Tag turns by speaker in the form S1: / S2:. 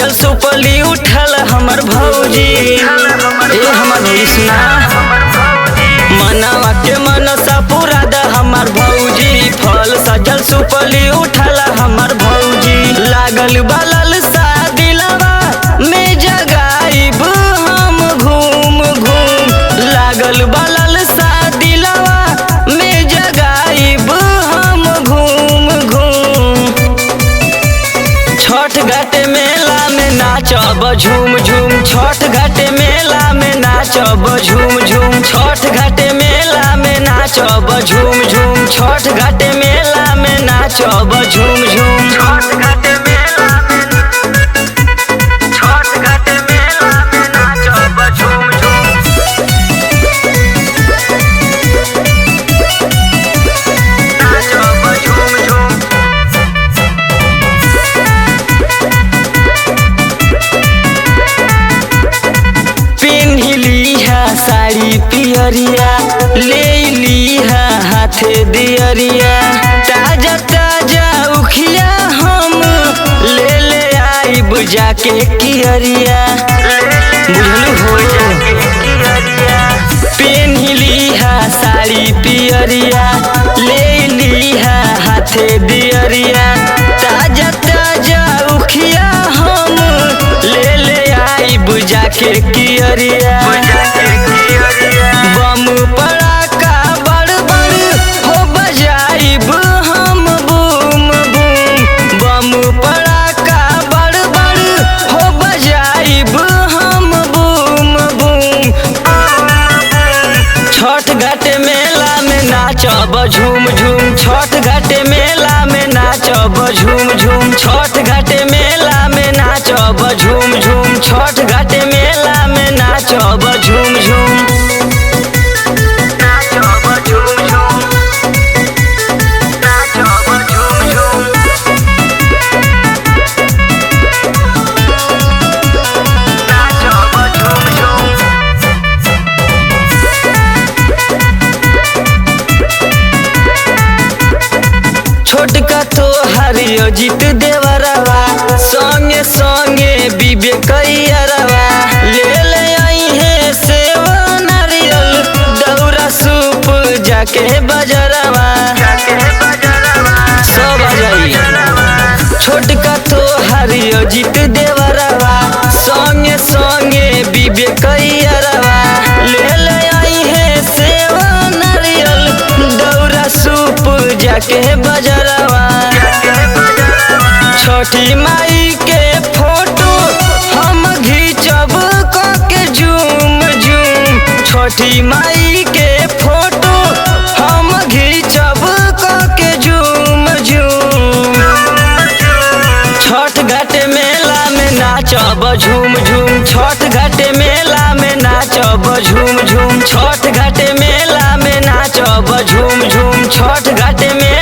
S1: सजल सुपली उठल हमर भौजी। ए हमर भौजी सुना, मनवा के मनसा पूरा द हमर भौजी। फल सजल सुपली उठल हमर भौजी। लागल बलल सा दिलवा में जगाइब हम घूम घूम। लागल बलल सा दिलवा में जगाइब हम घूम घूम। छठ घाट मेला में नाचब झूम झूम। छठ घाट मेला में नाचब झूम झूम। छठ घाट मेला में नाचब झूम झूम। छठ घाट मेला में नाचब झूम झूम। छठ घाट मेला में, छठ घाट मेला में नाचब झूम झूम। नाचब झूम झूम। साड़ी पियरिया ले लिहा हाथे दियरिया। ताजा ताजा उखिया हम ले ले आइब जाके कियरिया। बुझलू हो, पेन्ही लिहा साड़ी पियरिया ले लिहा हाथे दियरिया। ताजा ताजा उखिया हम ले ले आइब जाके कियरिया। बम पड़ाका बड़ बड़ हो बजाइब हम बूम बूम। बम पड़ाका बड़ बड़ हो बजाइब हम बूम बूम। छठ घाट मेला में नाचब झूम झूम। छठ घाट मेला में नाचब झूम झूम। छठ घाट मेला में नाचब झूम झूम। छठ घाट मेला में नाचब झूम झूम। छोटका तो हरियो जीत देवरवा संगे संगे विवेक अरवा। ले ले आई है सेव नारियल दौरा सूप जाके बजरवा। सब जाई छोटका तो हरियो जीत देवरवा संगे संगे विवेक अरवा। ले ले आई है सेव नारियल दौरा सूप जाके बजरवा। छठी माई के फोटो हम घींचब के झूम झूम। छठी माई के फोटो हम घींचब के झूम झूम। छठ घाट मेला में नाचब झूम झूम। छठ घाट मेला में नाचब झूम झूम। छठ घाट मेला में नाचब झूम झूम। छठ घाट में